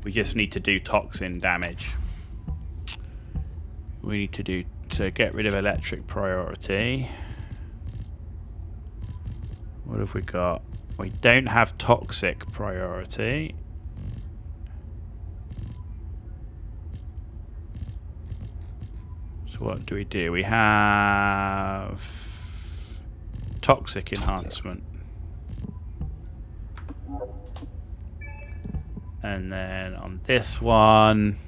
We just need to do toxin damage. We need to get rid of electric priority. What have we got? We don't have toxic priority. So what do? We have toxic enhancement. And then on this one,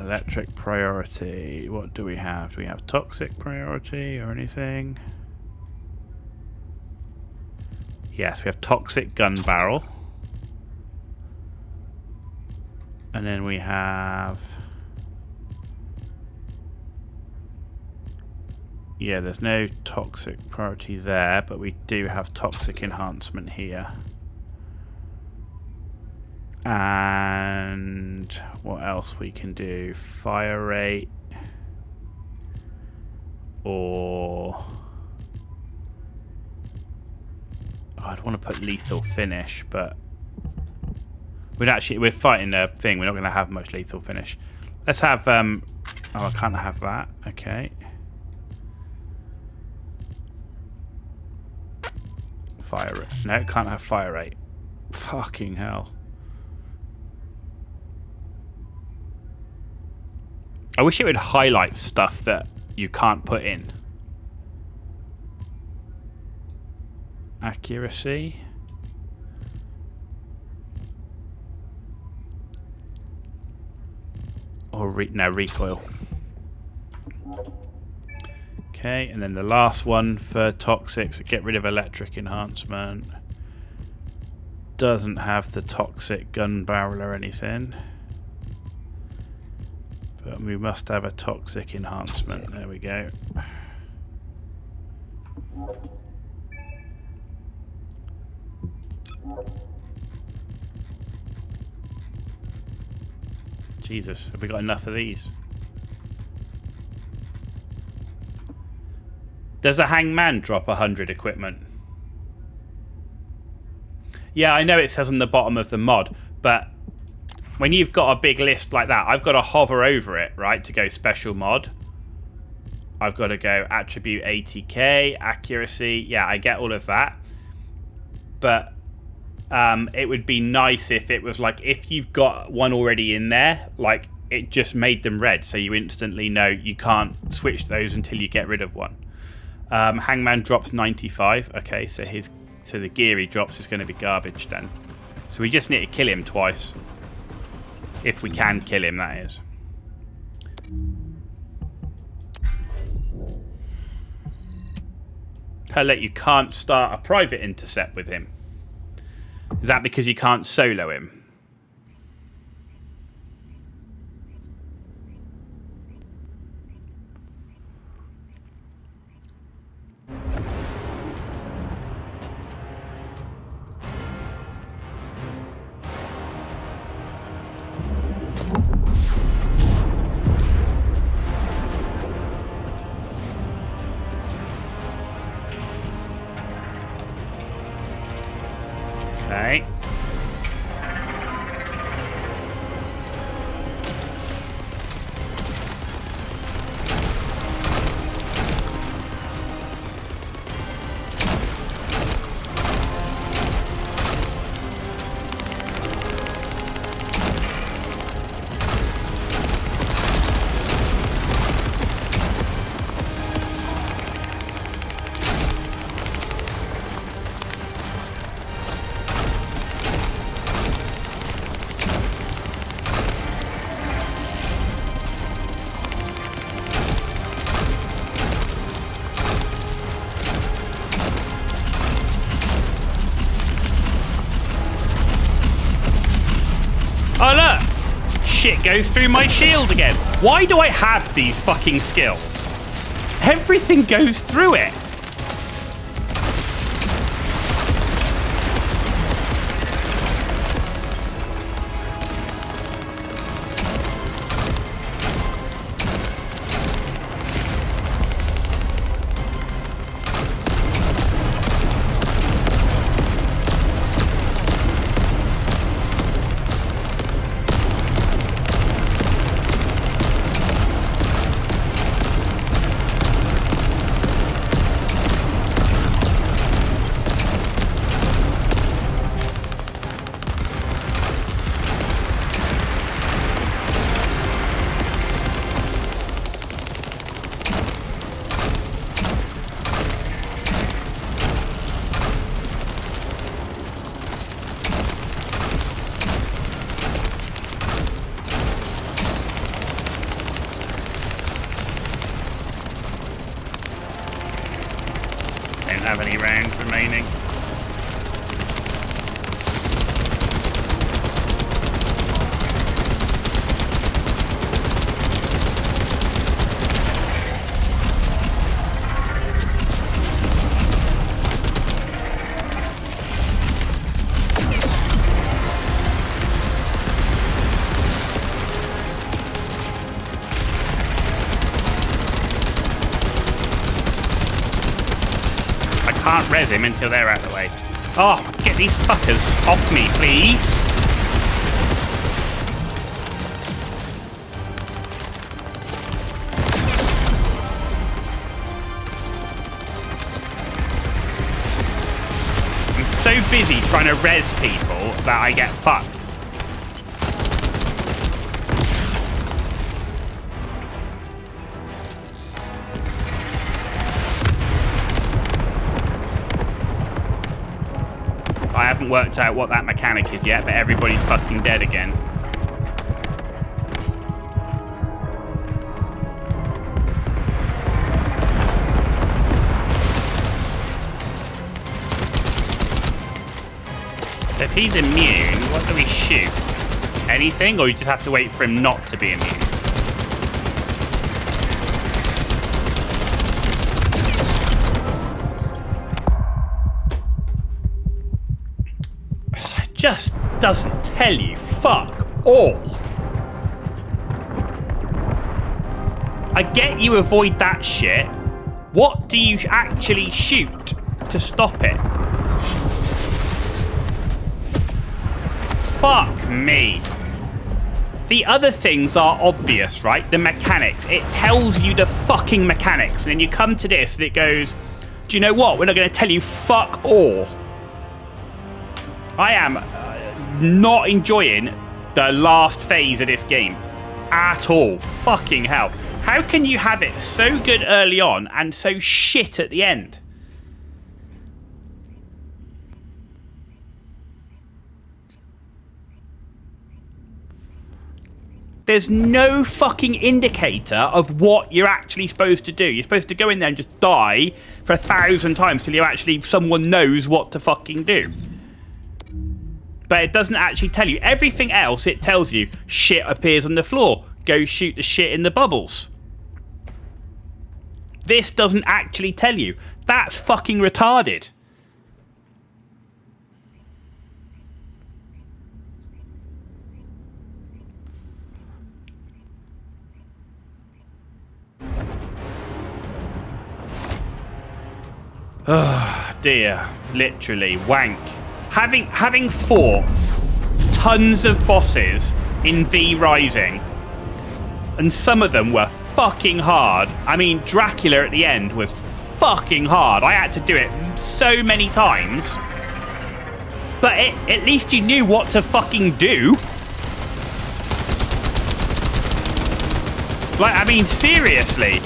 electric priority. What do we have? Do we have toxic priority or anything? Yes, we have toxic gun barrel. And then we have... Yeah, there's no toxic priority there, but we do have toxic enhancement here. And what else we can do? Fire rate. Or... Oh, I'd want to put lethal finish, but... We're fighting a thing. We're not going to have much lethal finish. Let's have... Oh, I can't have that. Okay. Fire rate. No, can't have fire rate. Fucking hell. I wish it would highlight stuff that you can't put in. Accuracy. Or recoil. Okay, and then the last one for toxic, so get rid of electric enhancement. Doesn't have the toxic gun barrel or anything. But we must have a toxic enhancement. There we go. Jesus, have we got enough of these? Does a hangman drop 100 equipment? Yeah, I know it says on the bottom of the mod, but when you've got a big list like that, I've got to hover over it, right, to go special mod. I've got to go attribute 80k, accuracy. Yeah, I get all of that. But it would be nice if it was like, if you've got one already in there, like it just made them red, so you instantly know you can't switch those until you get rid of one. Hangman drops 95. Okay, so the gear he drops is going to be garbage then. So we just need to kill him twice. If we can kill him, that is. Hello, you can't start a private intercept with him. Is that because you can't solo him? Okay. Oh look! Shit goes through my shield again. Why do I have these fucking skills? Everything goes through it. remaining. Can't res him until they're out of the way. Oh, get these fuckers off me, please. I'm so busy trying to res people that I get fucked. I haven't worked out what that mechanic is yet, but everybody's fucking dead again. So if he's immune, what do we shoot? Anything? Or you just have to wait for him not to be immune? Just doesn't tell you fuck all. I get you avoid that shit. What do you actually shoot to stop it? Fuck me. The other things are obvious, right? The mechanics. It tells you the fucking mechanics. And then you come to this and it goes, do you know what? We're not going to tell you fuck all. I am not enjoying the last phase of this game at all. Fucking hell. How can you have it so good early on and so shit at the end? There's no fucking indicator of what you're actually supposed to do. You're supposed to go in there and just die for 1,000 times till you actually someone knows what to fucking do. But it doesn't actually tell you. Everything else, it tells you shit appears on the floor. Go shoot the shit in the bubbles. This doesn't actually tell you. That's fucking retarded. Oh dear. Literally wank. Having fought tons of bosses in V Rising, and some of them were fucking hard. I mean, Dracula at the end was fucking hard. I had to do it so many times. But at least you knew what to fucking do. Like, I mean, seriously.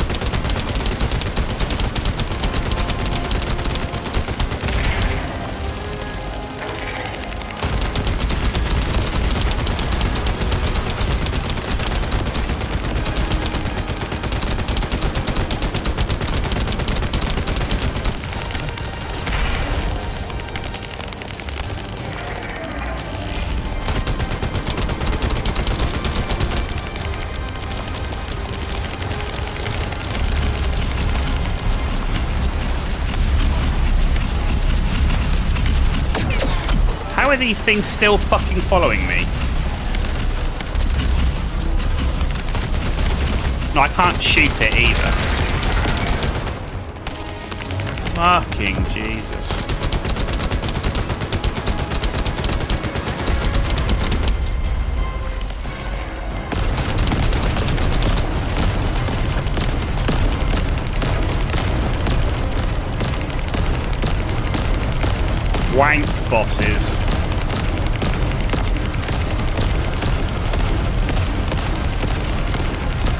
How are these things still fucking following me? No, I can't shoot it either. Fucking Jesus. Wank bosses.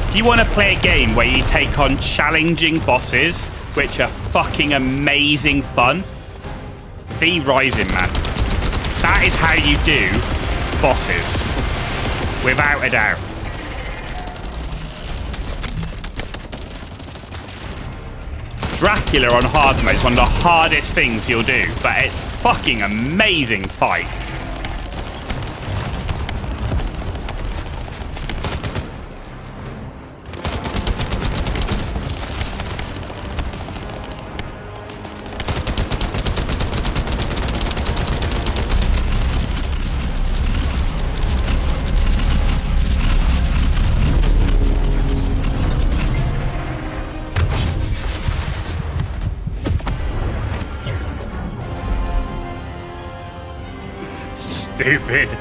If you want to play a game where you take on challenging bosses, which are fucking amazing fun, V Rising, man. That is how you do bosses. Without a doubt. Dracula on hard mode is one of the hardest things you'll do, but it's fucking amazing fight. Stupid.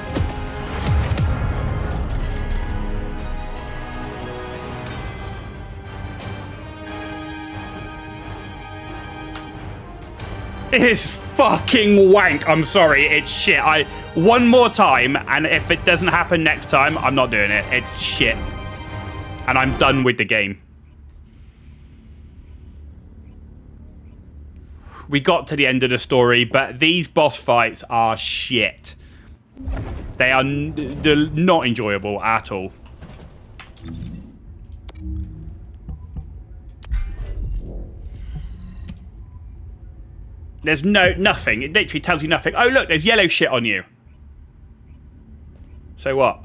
It is fucking wank. I'm sorry, it's shit. One more time, and if it doesn't happen next time, I'm not doing it. It's shit. And I'm done with the game. We got to the end of the story, but these boss fights are shit. They're not enjoyable at all. There's nothing. It literally tells you nothing. Oh, look, there's yellow shit on you. So what?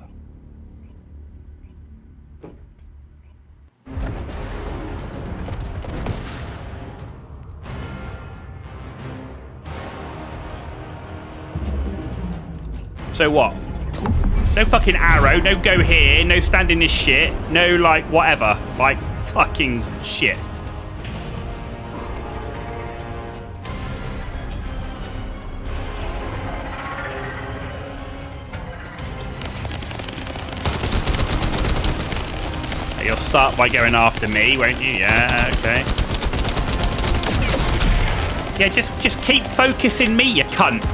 So what? No fucking arrow, no go here, no stand in this shit, no like whatever. Like fucking shit. You'll start by going after me, won't you? Yeah, okay. Yeah, just keep focusing me, you cunt.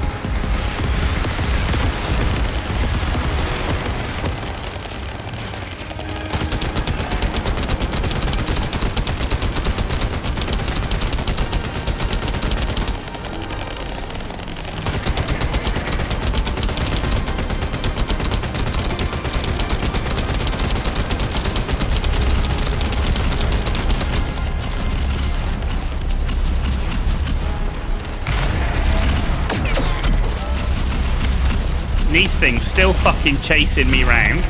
These things still fucking chasing me round.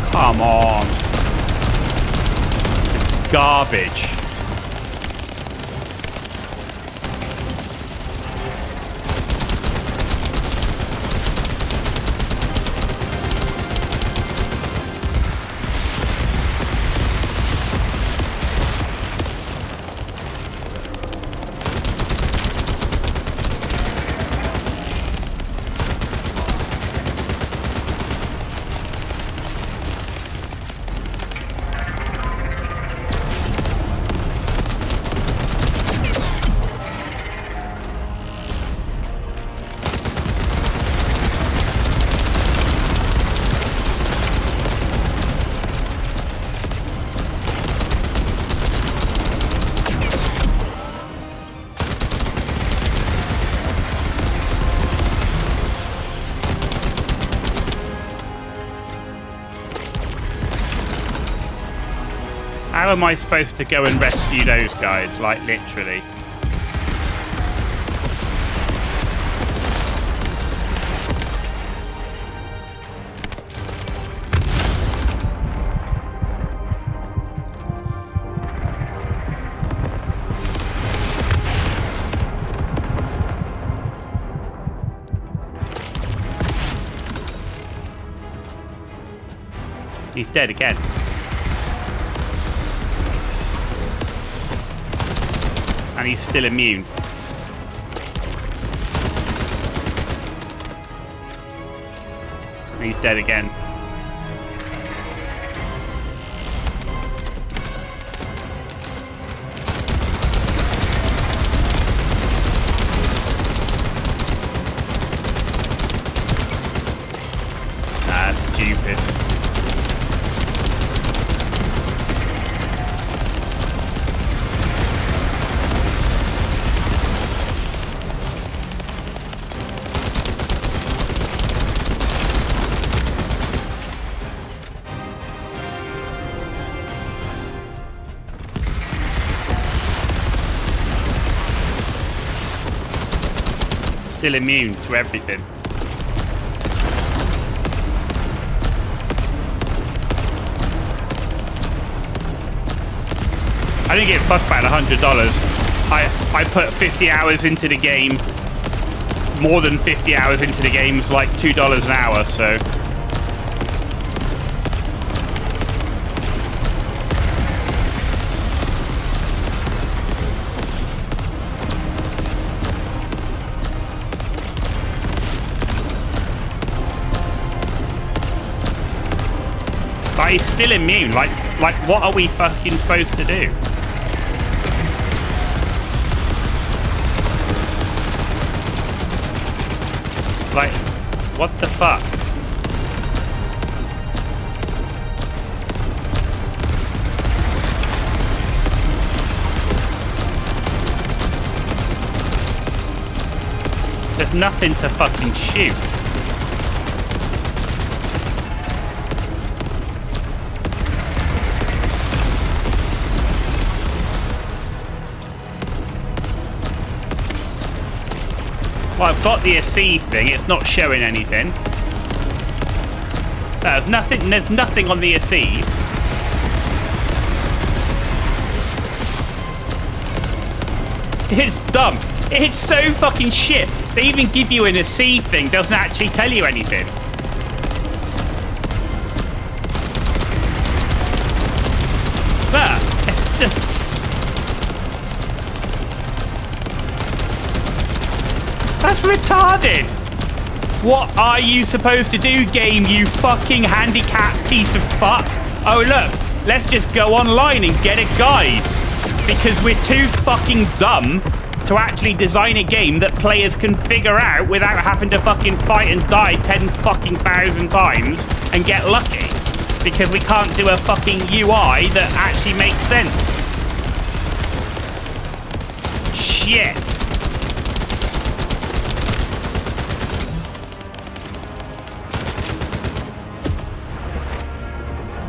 Come on. It's garbage. How am I supposed to go and rescue those guys? Like, literally. He's dead again. And he's still immune. And he's dead again. stupid. Still immune to everything. I didn't give a fuck about $100. I put 50 hours into the game. More than 50 hours into the game is like $2 an hour, so. But he's still immune. Like, what are we fucking supposed to do? Like, what the fuck? There's nothing to fucking shoot. Well, I've got the Acceive thing. It's not showing anything. There's nothing on the Acceive. It's dumb. It's so fucking shit. They even give you an Acceive thing. Doesn't actually tell you anything. But it's just. That's retarded! What are you supposed to do, game, you fucking handicapped piece of fuck? Oh, look, let's just go online and get a guide. Because we're too fucking dumb to actually design a game that players can figure out without having to fucking fight and die 10 fucking thousand times and get lucky. Because we can't do a fucking UI that actually makes sense. Shit.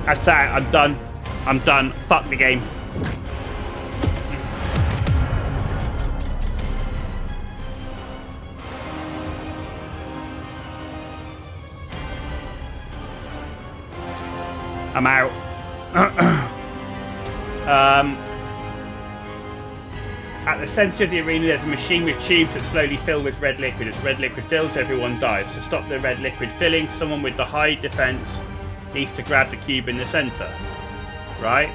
That's it. I'm done. I'm done. Fuck the game. I'm out. At the center of the arena, there's a machine with tubes that slowly fill with red liquid. As red liquid fills, everyone dies. To stop the red liquid filling, someone with the high defense needs to grab the cube in the center, right?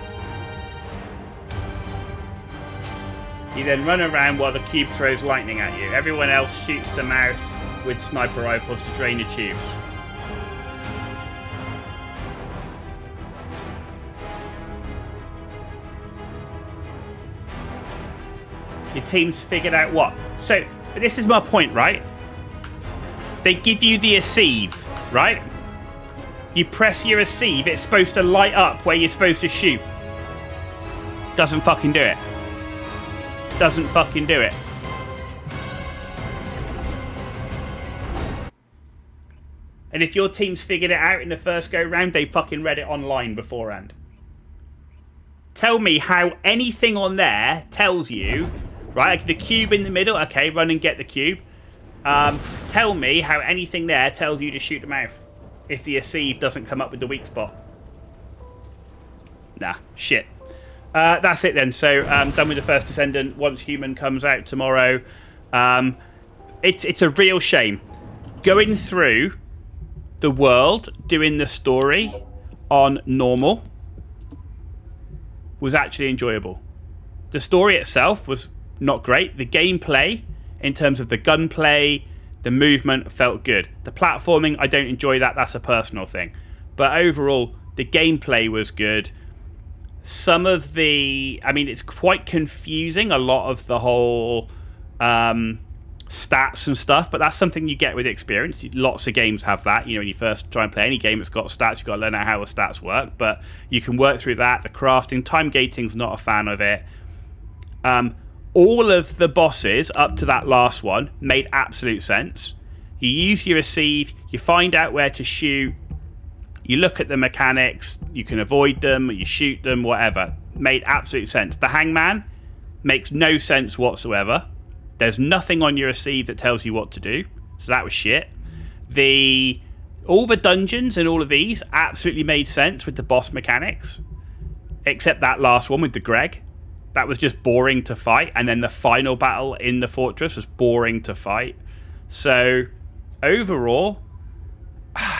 You then run around while the cube throws lightning at you. Everyone else shoots the mouse with sniper rifles to drain the tubes. Your team's figured out what? So, but this is my point, right? They give you the Acceive, right? You press your Acceive, it's supposed to light up where you're supposed to shoot. Doesn't fucking do it. Doesn't fucking do it. And if your team's figured it out in the first go round, they fucking read it online beforehand. Tell me how anything on there tells you, right? Like the cube in the middle, okay, run and get the cube. Tell me how anything there tells you to shoot the mouth. If the Acceive doesn't come up with the weak spot. Nah, shit. That's it then. So, done with the First Descendant. Once Human comes out tomorrow. It's a real shame. Going through the world, doing the story on normal was actually enjoyable. The story itself was not great. The gameplay, in terms of the gunplay, the movement, felt good. The platforming, I don't enjoy that. That's a personal thing. But overall, the gameplay was good. Some of the... I mean, it's quite confusing, a lot of the whole stats and stuff, but that's something you get with experience. Lots of games have that. You know, when you first try and play any game that's got stats, you've got to learn how the stats work, but you can work through that. The crafting, time gating's not a fan of it. All of the bosses up to that last one made absolute sense. You use your receive, you find out where to shoot, you look at the mechanics, you can avoid them, you shoot them, whatever. Made absolute sense. The hangman makes no sense whatsoever. There's nothing on your receive that tells you what to do, so that was shit. All the dungeons and all of these absolutely made sense with the boss mechanics, except that last one with the Greg. That was just boring to fight, and then the final battle in the fortress was boring to fight. So overall,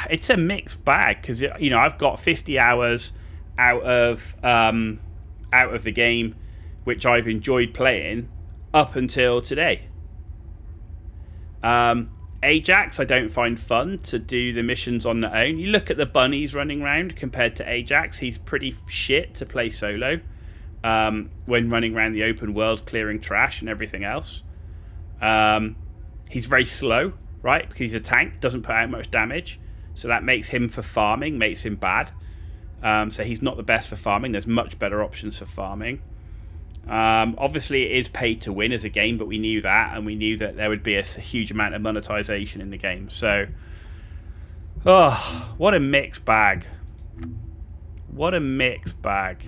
it's a mixed bag, because, you know, I've got 50 hours out of the game, which I've enjoyed playing up until today. Ajax, I don't find fun to do the missions on their own. You look at the bunnies running around compared to Ajax, he's pretty shit to play solo. When running around the open world clearing trash and everything else. He's very slow, right? Because he's a tank, doesn't put out much damage. So that makes him for farming, makes him bad. So he's not the best for farming. There's much better options for farming. Obviously, it is pay to win as a game, but we knew that, and we knew that there would be a huge amount of monetization in the game. So, what a mixed bag. What a mixed bag.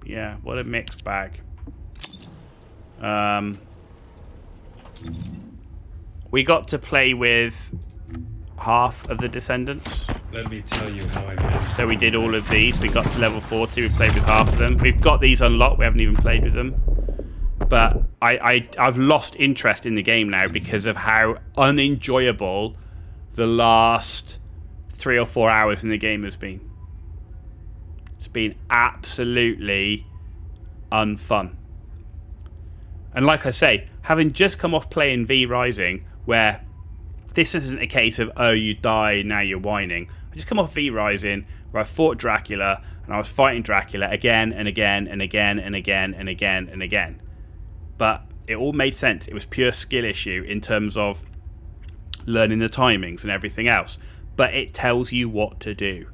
Yeah, what a mixed bag. We got to play with half of the Descendants. Let me tell you how I managed. So we did all of these. We got to level 40. We played with half of them. We've got these unlocked. We haven't even played with them. But I've lost interest in the game now because of how unenjoyable the last 3 or 4 hours in the game has been. It's been absolutely unfun. And like I say, having just come off playing V Rising, where this isn't a case of, oh, you die, now you're whining. I just come off V Rising, where I fought Dracula, and I was fighting Dracula again and again and again and again and again and again. But it all made sense. It was pure skill issue in terms of learning the timings and everything else. But it tells you what to do.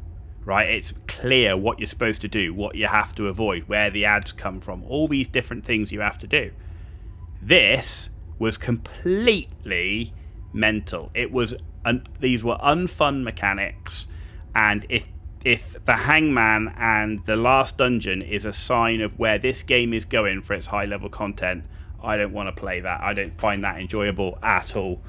Right, it's clear what you're supposed to do, what you have to avoid, where the ads come from, all these different things you have to do. This was completely mental. These were unfun mechanics, and if the hangman and the last dungeon is a sign of where this game is going for its high level content, I don't want to play that. I don't find that enjoyable at all.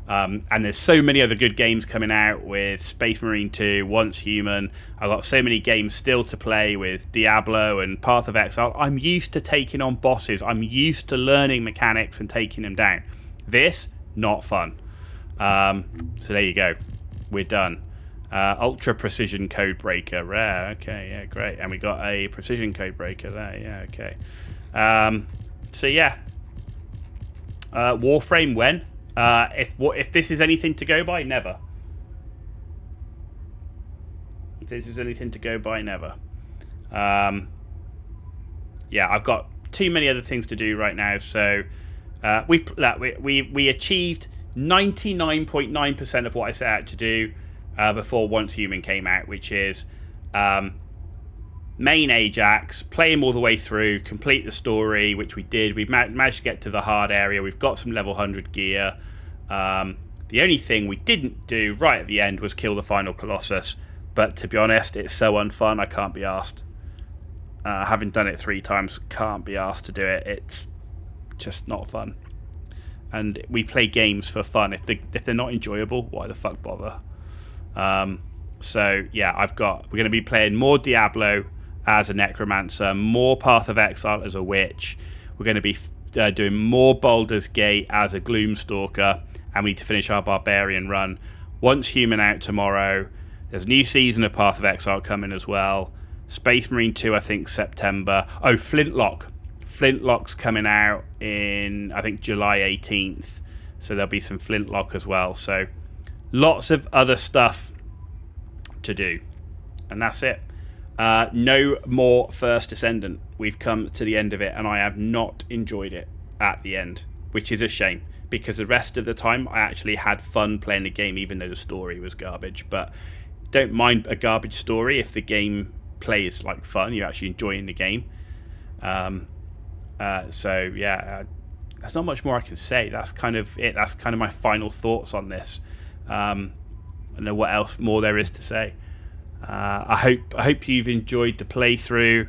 And there's so many other good games coming out with Space Marine 2, Once Human. I've got so many games still to play with Diablo and Path of Exile. I'm used to taking on bosses. I'm used to learning mechanics and taking them down. This, not fun. So there you go. We're done. Ultra Precision Code Breaker. Rare. Okay, yeah, great. And we got a Precision Code Breaker there. Yeah, okay. So yeah. Warframe when? If this is anything to go by, never. If this is anything to go by, never. Yeah, I've got too many other things to do right now. So we achieved 99.9% of what I set out to do before Once Human came out, which is main Ajax, play him all the way through, complete the story, which we did. We managed to get to the hard area. We've got some level 100 gear. The only thing we didn't do right at the end was kill the final Colossus. But to be honest, it's so unfun, I can't be asked. Having done it 3 times, can't be asked to do it. It's just not fun. And we play games for fun. If they're not enjoyable, why the fuck bother? So yeah, we're going to be playing more Diablo as a necromancer, more Path of Exile as a witch. We're going to be doing more Baldur's Gate as a Gloomstalker, and we need to finish our Barbarian run. Once Human out tomorrow. There's a new season of Path of Exile coming as well. Space Marine 2, I think, September. Oh, Flintlock. Flintlock's coming out in, I think, July 18th. So there'll be some Flintlock as well. So lots of other stuff to do. And that's it. No more First Descendant. We've come to the end of it, and I have not enjoyed it at the end, which is a shame, because the rest of the time I actually had fun playing the game, even though the story was garbage. But don't mind a garbage story if the game plays like fun, you're actually enjoying the game. So yeah, there's not much more I can say. That's kind of it. That's kind of my final thoughts on this. I don't know what else more there is to say. I hope you've enjoyed the playthrough.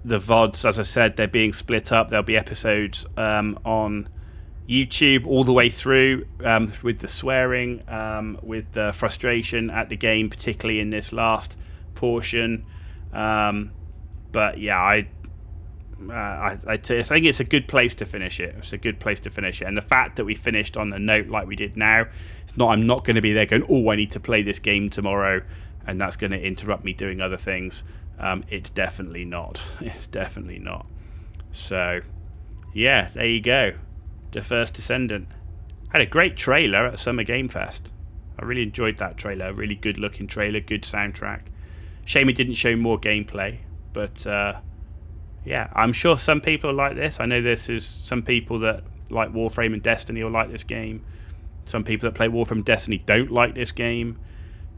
The VODs, as I said, they're being split up. There'll be episodes on YouTube all the way through, with the swearing, with the frustration at the game, particularly in this last portion. But yeah, I think it's a good place to finish it. It's a good place to finish it, and the fact that we finished on a note like we did now, it's not. I'm not going to be there going, "Oh, I need to play this game tomorrow," and that's going to interrupt me doing other things. It's definitely not. It's definitely not. So, yeah, there you go. The First Descendant had a great trailer at Summer Game Fest. I really enjoyed that trailer. Really good looking trailer, good soundtrack. Shame it didn't show more gameplay, but yeah, I'm sure some people like this. I know this is some people that like Warframe and Destiny will like this game. Some people that play Warframe and Destiny don't like this game.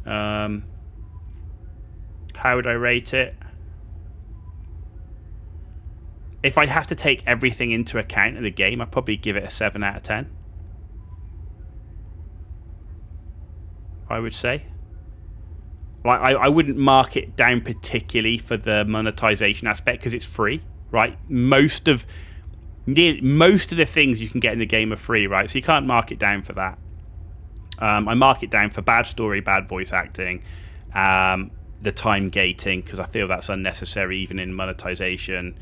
How would I rate it? If I have to take everything into account in the game, I'd probably give it a 7 out of 10. I would say. Like, I wouldn't mark it down particularly for the monetization aspect because it's free, right? Most of the things you can get in the game are free, right? So you can't mark it down for that. I mark it down for bad story, bad voice acting, the time gating, because I feel that's unnecessary even in monetization,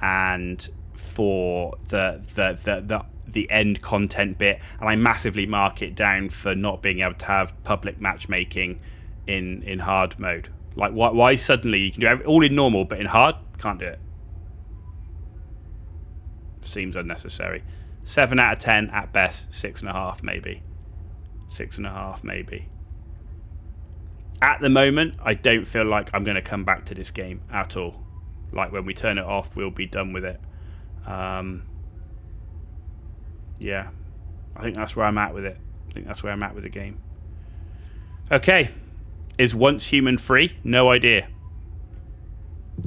and for the end content bit. And I massively mark it down for not being able to have public matchmaking in hard mode. Like, why suddenly you can do all in normal, but in hard can't do it? Seems unnecessary. 7 out of 10 at best. 6.5 maybe. 6.5 maybe. At the moment, I don't feel like I'm going to come back to this game at all. Like, when we turn it off, we'll be done with it. Yeah, I think that's where I'm at with it. I think that's where I'm at with the game. Okay. Is Once Human free? No idea.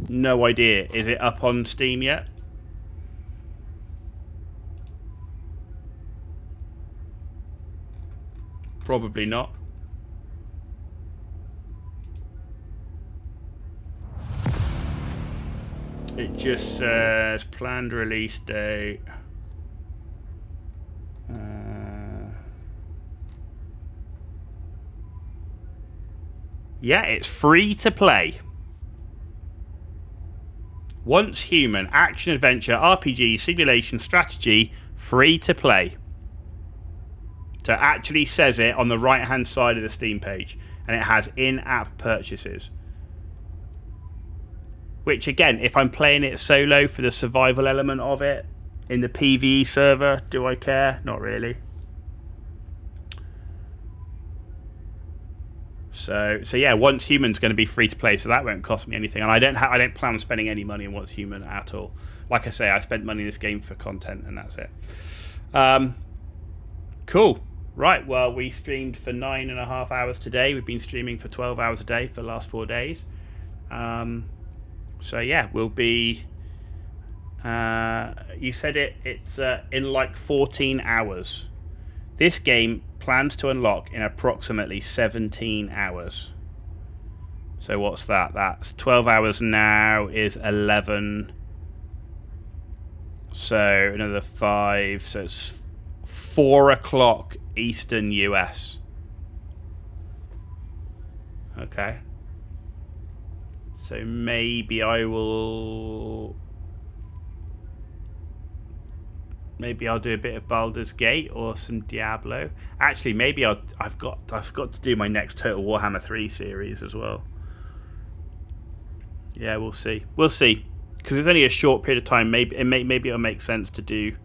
No idea. Is it up on Steam yet? Probably not. It just says planned release date. Yeah, it's free to play. Once Human, action adventure, RPG, simulation, strategy, free to play. So it actually says it on the right hand side of the Steam page, and it has in-app purchases. Which again, if I'm playing it solo for the survival element of it, in the PvE server, do I care? Not really. So yeah, Once Human's going to be free to play, so that won't cost me anything, and I don't plan on spending any money on Once Human at all. Like I say, I spent money in this game for content, and that's it. Cool. Right. Well, we streamed for 9.5 hours today. We've been streaming for 12 hours a day for the last 4 days. So yeah, we'll be. You said it's in like 14 hours. This game plans to unlock in approximately 17 hours. So what's that? That's 12 hours now is 11. So another 5. So it's 4 o'clock Eastern US. Okay. So maybe I'll do a bit of Baldur's Gate or some Diablo. Actually, maybe I've got to do my next Total Warhammer 3 series as well. Yeah, we'll see. We'll see. Because it's only a short period of time. Maybe it'll make sense to do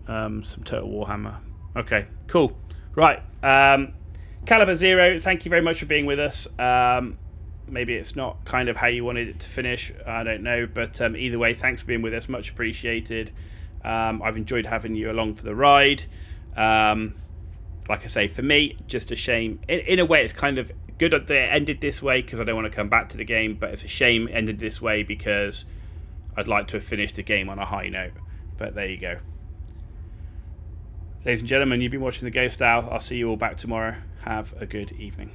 some Total Warhammer. Okay, cool. Right. Caliber Zero, thank you very much for being with us. Maybe it's not kind of how you wanted it to finish. I don't know. But either way, thanks for being with us. Much appreciated. I've enjoyed having you along for the ride. Like I say, for me, just a shame. In a way, it's kind of good that it ended this way because I don't want to come back to the game. But it's a shame it ended this way because I'd like to have finished the game on a high note. But there you go. Ladies and gentlemen, you've been watching The Ghost Hour. I'll see you all back tomorrow. Have a good evening.